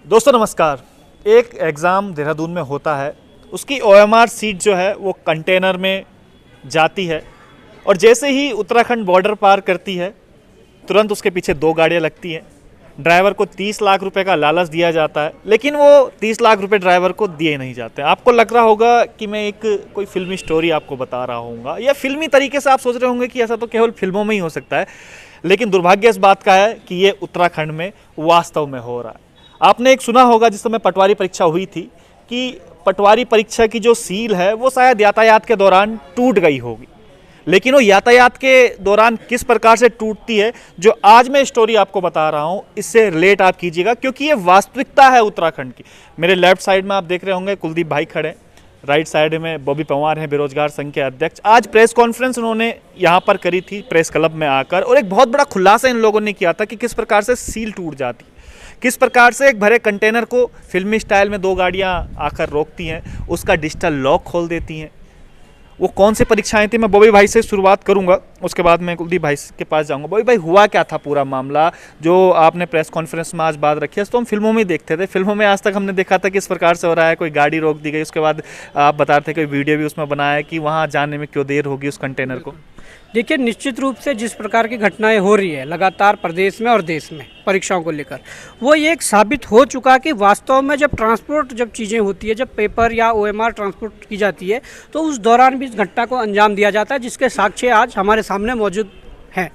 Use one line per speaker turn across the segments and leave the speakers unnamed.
दोस्तों नमस्कार। एक एग्ज़ाम देहरादून में होता है, उसकी ओएमआर सीट जो है वो कंटेनर में जाती है और जैसे ही उत्तराखंड बॉर्डर पार करती है तुरंत उसके पीछे दो गाड़ियां लगती हैं। ड्राइवर को 30 लाख रुपए का लालच दिया जाता है, लेकिन वो 30 लाख रुपए ड्राइवर को दिए नहीं जाते। आपको लग रहा होगा कि मैं एक कोई फिल्मी स्टोरी आपको बता रहा हूँगा या फिल्मी तरीके से आप सोच रहे होंगे कि ऐसा तो केवल फिल्मों में ही हो सकता है, लेकिन दुर्भाग्य इस बात का है कि ये उत्तराखंड में वास्तव में हो रहा है। आपने एक सुना होगा जिस समय पटवारी परीक्षा हुई थी कि पटवारी परीक्षा की जो सील है वो शायद यातायात के दौरान टूट गई होगी, लेकिन वो यातायात के दौरान किस प्रकार से टूटती है जो आज मैं स्टोरी आपको बता रहा हूँ, इससे रिलेट आप कीजिएगा क्योंकि ये वास्तविकता है उत्तराखंड की। मेरे लेफ्ट साइड में आप देख रहे होंगे कुलदीप भाई खड़े हैं, राइट साइड में बॉबी पंवार हैं, बेरोजगार संघ के अध्यक्ष। आज प्रेस कॉन्फ्रेंस उन्होंने यहाँ पर करी थी प्रेस क्लब में आकर, और एक बहुत बड़ा खुलासा इन लोगों ने किया था कि किस प्रकार से सील टूट जाती है, किस प्रकार से एक भरे कंटेनर को फिल्मी स्टाइल में दो गाड़ियां आकर रोकती हैं, उसका डिजिटल लॉक खोल देती हैं। वो कौन सी परीक्षाएं थी, मैं बॉबी भाई से शुरुआत करूंगा, उसके बाद मैं कुलदीप भाई के पास जाऊंगा। बॉबी भाई, हुआ क्या था पूरा मामला जो आपने प्रेस कॉन्फ्रेंस में आज बात रखी है? तो हम फिल्मों में ही देखते थे, फिल्मों में आज तक हमने देखा था कि इस प्रकार से हो रहा है, कोई गाड़ी रोक दी गई, उसके बाद आप बता रहे थे कोई वीडियो भी उसमें बनाया कि वहाँ जाने में क्यों देर होगी उस कंटेनर को।
देखिए, निश्चित रूप से जिस प्रकार की घटनाएं हो रही है लगातार प्रदेश में और देश में परीक्षाओं को लेकर, वो ये एक साबित हो चुका कि वास्तव में जब चीज़ें होती है, जब पेपर या ओएमआर ट्रांसपोर्ट की जाती है तो उस दौरान भी इस घटना को अंजाम दिया जाता है, जिसके साक्ष्य आज हमारे सामने मौजूद हैं।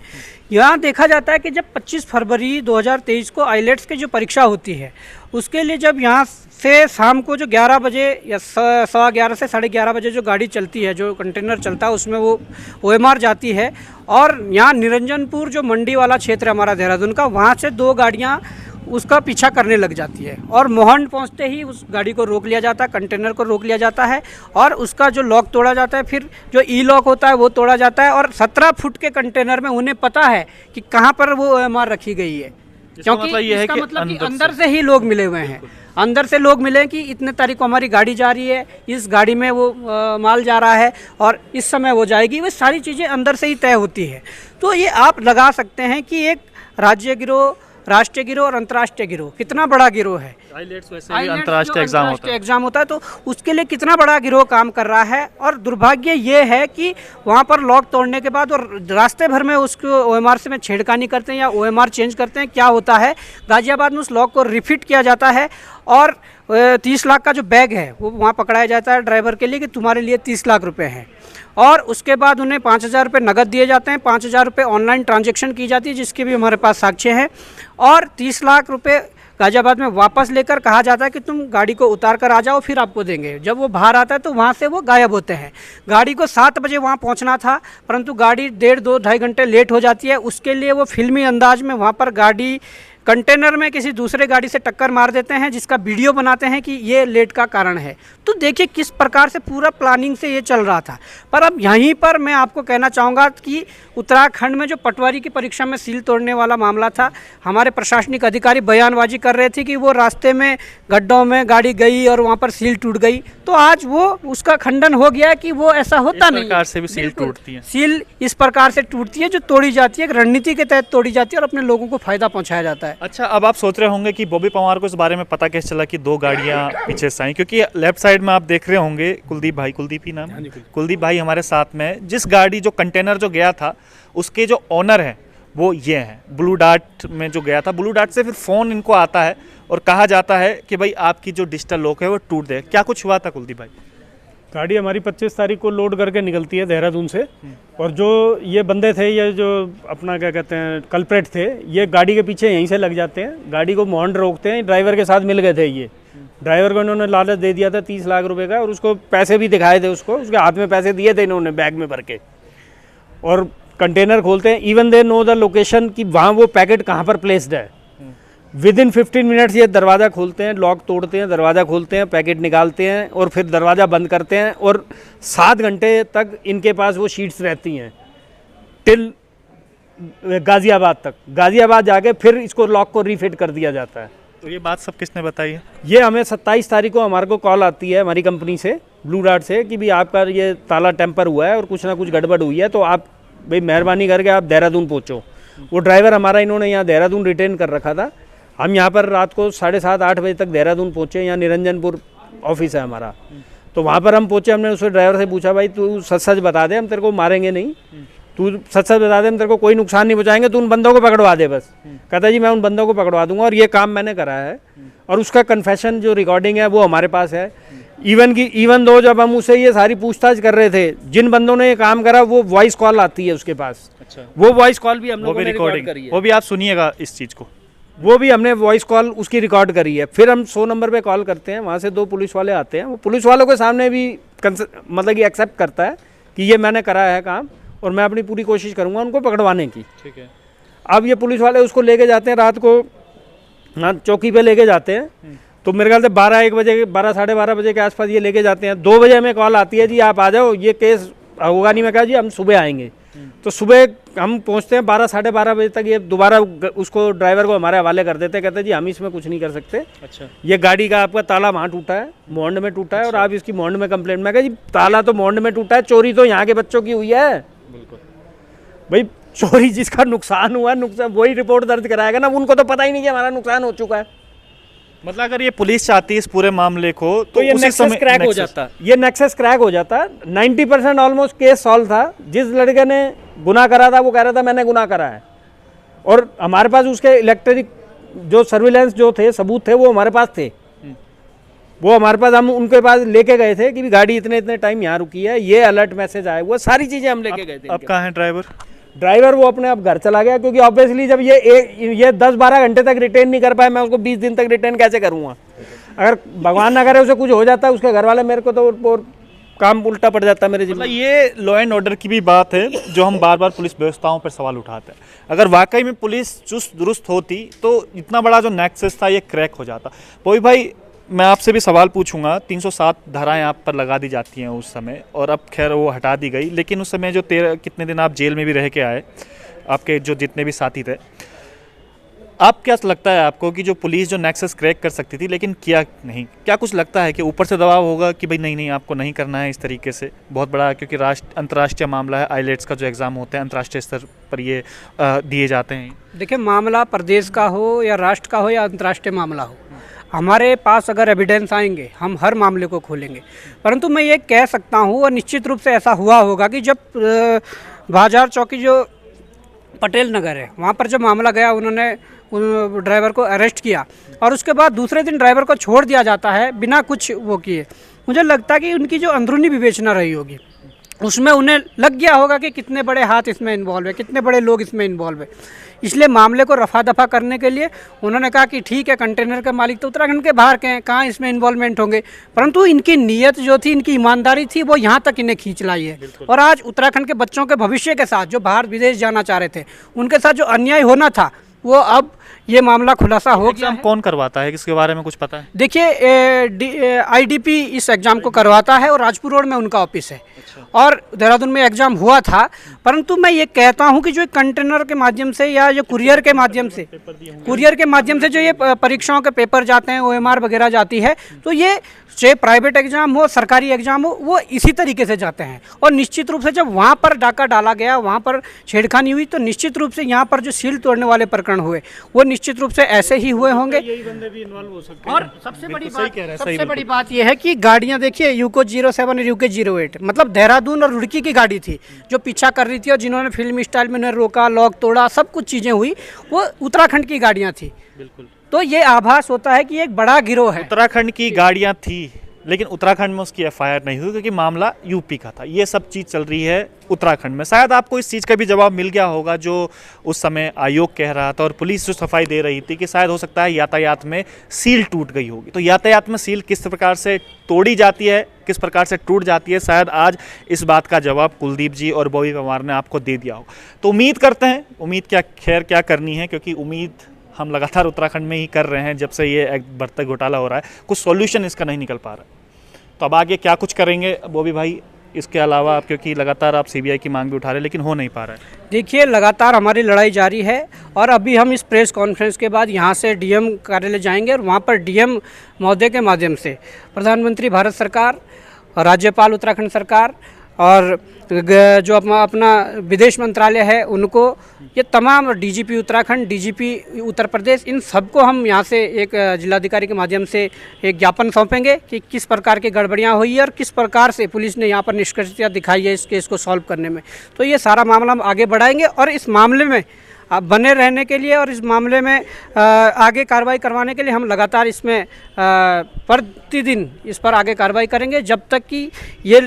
यहाँ देखा जाता है कि जब 25 फरवरी 2023 को आइलेट्स की जो परीक्षा होती है, उसके लिए जब यहाँ से शाम को जो 11 बजे या 11:15 से 11:30 बजे जो गाड़ी चलती है, जो कंटेनर चलता है, उसमें वो ओएमआर जाती है और यहाँ निरंजनपुर जो मंडी वाला क्षेत्र है हमारा देहरादून का, वहाँ से दो गाड़ियाँ उसका पीछा करने लग जाती है और मोहंड पहुंचते ही उस गाड़ी को रोक लिया जाता है, कंटेनर को रोक लिया जाता है और उसका जो लॉक तोड़ा जाता है, फिर जो ई लॉक होता है वो तोड़ा जाता है। और 17 फुट के कंटेनर में उन्हें पता है कि कहाँ पर वो ओएमआर रखी गई है, क्योंकि इसका मतलब कि अंदर से ही लोग मिले हुए हैं, अंदर से लोग मिले कि इतने तारीख को हमारी गाड़ी जा रही है, इस गाड़ी में वो माल जा रहा है और इस समय वो जाएगी। वो सारी चीज़ें अंदर से ही तय होती है। तो ये आप लगा सकते हैं कि एक राज्य गिरोह, राष्ट्रीय गिरोह और अंतर्राष्ट्रीय गिरोह कितना बड़ा गिरोह है।
आइलेट्स वैसे भी अंतर्राष्ट्रीय एग्जाम
होता है, तो उसके लिए कितना बड़ा गिरोह काम कर रहा है। और दुर्भाग्य ये है कि वहाँ पर लॉक तोड़ने के बाद और रास्ते भर में उसको ओएमआर से में छेड़खानी करते हैं या ओएमआर चेंज करते हैं। क्या होता है, गाजियाबाद में उस लॉक को रिफिट किया जाता है और 30 लाख का जो बैग है वो वहाँ पकड़ाया जाता है ड्राइवर के लिए कि तुम्हारे लिए 30 लाख रुपये हैं, और उसके बाद उन्हें 5,000 रुपये नकद दिए जाते हैं, 5,000 रुपये ऑनलाइन ट्रांजैक्शन की जाती है जिसके भी हमारे पास साक्ष्य हैं, और 30 लाख रुपये गाजियाबाद में वापस लेकर कहा जाता है कि तुम गाड़ी को उतार कर आ जाओ, फिर आपको देंगे। जब वो बाहर आता है तो वहाँ से वो गायब होते हैं। गाड़ी को 7 बजे वहाँ पहुँचना था, परंतु गाड़ी 1.5, 2, 2.5 घंटे लेट हो जाती है। उसके लिए वो फिल्मी अंदाज में वहाँ पर गाड़ी कंटेनर में किसी दूसरे गाड़ी से टक्कर मार देते हैं, जिसका वीडियो बनाते हैं कि ये लेट का कारण है। तो देखिए किस प्रकार से पूरा प्लानिंग से ये चल रहा था। पर अब यहीं पर मैं आपको कहना चाहूँगा कि उत्तराखंड में जो पटवारी की परीक्षा में सील तोड़ने वाला मामला था, हमारे प्रशासनिक अधिकारी बयानबाजी कर रहे थे कि वो रास्ते में गड्ढों में गाड़ी गई और वहाँ पर सील टूट गई। तो आज वो उसका खंडन हो गया कि वो ऐसा होता नहीं।
इस प्रकार से भी सील टूटती है,
सील इस प्रकार से टूटती है जो तोड़ी जाती है, रणनीति के तहत तोड़ी जाती है और अपने लोगों को फायदा पहुँचाया जाता है।
अच्छा, अब आप सोच रहे होंगे कि बॉबी पंवार को इस बारे में पता कैसे चला कि दो गाड़ियां पीछे से आई, क्योंकि लेफ्ट साइड में आप देख रहे होंगे कुलदीप भाई, कुलदीप ही नाम, कुलदीप भाई हमारे साथ में। जिस गाड़ी जो कंटेनर जो गया था उसके जो ओनर हैं वो ये हैं, ब्लू डार्ट में जो गया था। ब्लू डार्ट से फिर फ़ोन इनको आता है और कहा जाता है कि भाई आपकी जो डिजिटल लॉक है वो टूट दे। क्या कुछ हुआ था कुलदीप भाई?
गाड़ी हमारी 25 तारीख को लोड करके निकलती है देहरादून से, और जो ये बंदे थे, ये जो अपना क्या कहते हैं कल्प्रेट थे, ये गाड़ी के पीछे यहीं से लग जाते हैं, गाड़ी को मोहंड रोकते हैं। ड्राइवर के साथ मिल गए थे ये, ड्राइवर को इन्होंने लालच दे दिया था 30 लाख रुपए का, और उसको पैसे भी दिखाए थे, उसके हाथ में पैसे दिए थे इन्होंने बैग में भर के, और कंटेनर खोलते हैं। Even they know the location कि वहाँ वो पैकेट कहाँ पर प्लेस्ड है। विदिन 15 मिनट्स ये दरवाज़ा खोलते हैं, लॉक तोड़ते हैं, दरवाज़ा खोलते हैं, पैकेट निकालते हैं और फिर दरवाज़ा बंद करते हैं, और 7 घंटे तक इनके पास वो शीट्स रहती हैं टिल गाज़ियाबाद तक। गाज़ियाबाद जाके फिर इसको लॉक को रीफिट कर दिया जाता है।
तो ये बात सब किसने बताई है?
ये हमें 27 तारीख को हमारे को कॉल आती है हमारी कंपनी से, ब्लू डार्ट से, कि भाई आपका ये ताला टेम्पर हुआ है और कुछ ना कुछ गड़बड़ हुई है, तो आप भाई मेहरबानी करके आप देहरादून पहुँचो। वो ड्राइवर हमारा इन्होंने यहाँ देहरादून रिटेन कर रखा था, हम यहाँ पर रात को 7:30-8 बजे तक देहरादून पहुँचे, यहाँ निरंजनपुर ऑफिस है हमारा। तो वहाँ पर हम पहुँचे, हमने उस ड्राइवर से पूछा भाई तू सच सच बता दे, हम तेरे को मारेंगे नहीं, तू सच सच बता दे, हम तेरे को कोई नुकसान नहीं पहुँचाएंगे, तू उन बंदों को पकड़वा दे बस। कहता जी मैं उन बंदों को पकड़वा दूंगा और ये काम मैंने करा है। और उसका कन्फेशन जो रिकॉर्डिंग है वो हमारे पास है। इवन दो जब हम उससे ये सारी पूछताछ कर रहे थे, जिन बंदों ने ये काम करा वो वॉइस कॉल आती है उसके पास।
अच्छा,
वो वॉइस कॉल भी हम लोगों ने रिकॉर्ड करी है।
वो भी आप सुनिएगा इस चीज़ को,
वो भी हमने वॉइस कॉल उसकी रिकॉर्ड करी है। फिर हम 100 नंबर पे कॉल करते हैं, वहाँ से 2 पुलिस वाले आते हैं, वो पुलिस वालों के सामने भी मतलब कि एक्सेप्ट करता है कि ये मैंने करा है काम और मैं अपनी पूरी कोशिश करूँगा उनको पकड़वाने की।
ठीक है।
अब ये पुलिस वाले उसको लेके जाते हैं रात को, हाँ चौकी पे लेके जाते हैं। तो मेरे ख्याल से 12-1 बजे 12 साढ़े 12 बजे के आसपास ये लेके जाते हैं। 2 बजे हमें कॉल आती है जी आप आ जाओ, ये केस होगा नहीं। मैं कहा जी हम सुबह आएंगे। तो सुबह हम पहुंचते हैं 12 साढ़े 12 बजे तक, ये दोबारा उसको ड्राइवर को हमारे हवाले कर देते हैं। कहते हैं जी हम इसमें कुछ नहीं कर सकते।
अच्छा,
ये गाड़ी का आपका ताला वहाँ टूटा है, मोहंड में टूटा है और आप इसकी मोहंड में कंप्लेंट। मैं कहा जी ताला तो मोहंड में टूटा है, चोरी तो यहाँ के बच्चों की हुई है।
बिल्कुल
भाई चोरी जिसका नुकसान हुआ, नुकसान वही रिपोर्ट दर्ज कराएगा ना, उनको तो पता ही नहीं कि हमारा नुकसान हो चुका है।
मतलब अगर ये पुलिस चाहती है इस पूरे मामले को
तो ये नेक्सस क्रैक हो जाता, ये नेक्सस क्रैक हो जाता। 90% ऑलमोस्ट केस सॉल्व था। जिस लड़के ने गुनाह करा था वो कह रहा था मैंने गुनाह करा है, और हमारे पास उसके इलेक्ट्रॉनिक जो सर्विलेंस जो थे सबूत थे वो हमारे पास थे। वो हमारे पास, हम उनके पास लेके गए थे कि भी गाड़ी इतने इतने टाइम यहाँ रुकी है, ये अलर्ट मैसेज आए, वो सारी चीज़ें हम लेके गए थे।
अब कहाँ है ड्राइवर?
ड्राइवर वो अपने आप घर चला गया, क्योंकि ऑब्वियसली जब ये 10-12 घंटे तक रिटेन नहीं कर पाए, मैं उसको 20 दिन तक रिटेन कैसे करूँगा? अगर भगवान ना करे उसे कुछ हो जाता है उसके घर वाले, मेरे को तो और काम उल्टा पड़ जाता है मेरे जिम्मे।
मतलब ये लॉ एंड ऑर्डर की भी बात है जो हम बार बार पुलिस व्यवस्थाओं पर सवाल उठाते हैं। अगर वाकई में पुलिस चुस्त दुरुस्त होती तो इतना बड़ा जो नेक्सस था ये क्रैक हो जाता। वही भाई मैं आपसे भी सवाल पूछूंगा, 307 धाराएं आप पर लगा दी जाती हैं उस समय, और अब खैर वो हटा दी गई, लेकिन उस समय जो कितने दिन आप जेल में भी रह के आए, आपके जो जितने भी साथी थे, आप क्या लगता है आपको कि जो पुलिस जो नेक्सस क्रैक कर सकती थी लेकिन किया नहीं, क्या कुछ लगता है कि ऊपर से दबाव होगा कि भाई नहीं नहीं आपको नहीं करना है इस तरीके से? बहुत बड़ा, क्योंकि अंतर्राष्ट्रीय मामला है, आईलेट्स का जो एग्ज़ाम होता है अंतर्राष्ट्रीय स्तर पर ये दिए जाते हैं। देखिए
मामला प्रदेश का हो या राष्ट्र का हो या अंतर्राष्ट्रीय मामला हो, हमारे पास अगर एविडेंस आएंगे हम हर मामले को खोलेंगे। परंतु मैं ये कह सकता हूँ और निश्चित रूप से ऐसा हुआ होगा कि जब बाजार चौकी जो पटेल नगर है वहाँ पर जब मामला गया, उन्होंने ड्राइवर को अरेस्ट किया और उसके बाद दूसरे दिन ड्राइवर को छोड़ दिया जाता है बिना कुछ वो किए। मुझे लगता है कि उनकी जो अंदरूनी विवेचना रही होगी उसमें उन्हें लग गया होगा कि कितने बड़े हाथ इसमें इन्वॉल्व है, कितने बड़े लोग इसमें इन्वॉल्व है। इसलिए मामले को रफा दफा करने के लिए उन्होंने कहा कि ठीक है, कंटेनर के मालिक तो उत्तराखंड के बाहर के हैं, कहाँ इसमें इन्वॉल्वमेंट होंगे। परंतु इनकी नीयत जो थी, इनकी ईमानदारी थी, वो यहाँ तक इन्हें खींच लाई है। और आज उत्तराखंड के बच्चों के भविष्य के साथ जो बाहर विदेश जाना चाह रहे थे, उनके साथ जो अन्याय होना था वो अब ये मामला खुलासा हो गया है।
कौन करवाता है, इसके बारे में कुछ पता है?
देखिए आईडीपी इस एग्ज़ाम को करवाता है और राजपुर रोड में उनका ऑफिस है। और देहरादून में एग्ज़ाम हुआ था। परंतु मैं ये कहता हूँ कि जो कंटेनर के माध्यम से या जो कुरियर के माध्यम से जो ये परीक्षाओं के पेपर जाते हैं, OMR वगैरह जाती है, तो ये चाहे प्राइवेट एग्जाम हो, सरकारी एग्जाम हो, वो इसी तरीके से जाते हैं। और निश्चित रूप से जब वहाँ पर डाका डाला गया, वहाँ पर छेड़खानी हुई, तो निश्चित रूप से यहाँ पर जो सील तोड़ने वाले प्रकरण हुए वो निश्चित रूप से ऐसे ही हुए होंगे।
यही बंदे भी इन्वॉल्व हो सकते हैं।
और सबसे बड़ी बात यह है कि गाड़ियाँ देखिए, यूको 07 और यूके 08, मतलब देहरादून और रुड़की की गाड़ी थी जो पीछा कर रही थी, और जिन्होंने फिल्मी स्टाइल में उन्हें रोका, लॉक तोड़ा, सब कुछ चीज़ें हुई, वो उत्तराखंड की गाड़ियाँ थी।
बिल्कुल।
तो ये आभास होता है कि एक बड़ा गिरोह है।
उत्तराखंड की गाड़ियां थी लेकिन उत्तराखंड में उसकी FIR नहीं हुई क्योंकि मामला यूपी का था। ये सब चीज़ चल रही है उत्तराखंड में। शायद आपको इस चीज़ का भी जवाब मिल गया होगा जो उस समय आयोग कह रहा था और पुलिस जो सफाई दे रही थी कि शायद हो सकता है यातायात में सील टूट गई होगी। तो यातायात में सील किस प्रकार से तोड़ी जाती है, किस प्रकार से टूट जाती है, शायद आज इस बात का जवाब कुलदीप जी और बॉबी परमार ने आपको दे दिया हो। तो उम्मीद करते हैं, उम्मीद क्या करनी है, क्योंकि उम्मीद हम लगातार उत्तराखंड में ही कर रहे हैं जब से ये बढ़ता घोटाला हो रहा है, कुछ सॉल्यूशन इसका नहीं निकल पा रहा है। तो अब आगे क्या कुछ करेंगे बॉबी भाई इसके अलावा आप, क्योंकि लगातार आप CBI की मांग भी उठा रहे हैं लेकिन हो नहीं पा रहा है?
देखिए लगातार हमारी लड़ाई जारी है और अभी हम इस प्रेस कॉन्फ्रेंस के बाद यहाँ से DM कार्यालय जाएंगे और वहाँ पर DM महोदय के माध्यम से प्रधानमंत्री भारत सरकार, राज्यपाल उत्तराखंड सरकार, और जो अपना विदेश मंत्रालय है उनको, ये तमाम डीजीपी उत्तराखंड, डीजीपी उत्तर प्रदेश, इन सबको हम यहाँ से एक जिलाधिकारी के माध्यम से एक ज्ञापन सौंपेंगे कि किस प्रकार की गड़बड़ियाँ हुई है और किस प्रकार से पुलिस ने यहाँ पर निष्क्रियता दिखाई है इस केस को सॉल्व करने में। तो ये सारा मामला हम आगे बढ़ाएंगे और इस मामले में बने रहने के लिए और इस मामले में आगे कार्रवाई करवाने के लिए हम लगातार इसमें प्रतिदिन इस पर आगे कार्रवाई करेंगे जब तक कि ये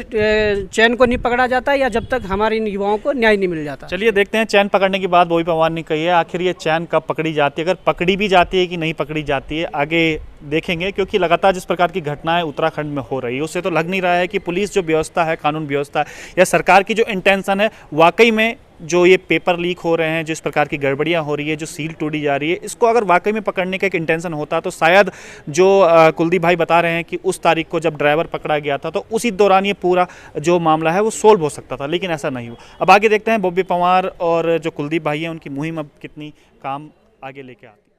चैन को नहीं पकड़ा जाता या जब तक हमारे इन युवाओं को न्याय नहीं मिल जाता।
चलिए देखते हैं, चैन पकड़ने की बात बॉबी पवार ने कही है, आखिर ये चैन कब पकड़ी जाती है, अगर पकड़ी भी जाती है कि नहीं पकड़ी जाती है आगे देखेंगे, क्योंकि लगातार जिस प्रकार की घटनाएं उत्तराखंड में हो रही है उससे तो लग नहीं रहा है कि पुलिस जो व्यवस्था है, कानून व्यवस्था है या सरकार की जो इंटेंशन है वाकई में जो ये पेपर लीक हो रहे हैं, जिस प्रकार की गड़बड़ियां हो रही है, जो सील तोड़ी जा रही है, इसको अगर वाकई में पकड़ने का एक इंटेंशन होता तो शायद जो कुलदीप भाई बता रहे हैं कि उस तारीख को जब ड्राइवर पकड़ा गया था तो उसी दौरान ये पूरा जो मामला है वो सोल्व हो सकता था, लेकिन ऐसा नहीं हुआ। अब आगे देखते हैं बॉबी पवार और जो कुलदीप भाई हैं उनकी मुहिम अब कितनी काम आगे लेके आती है।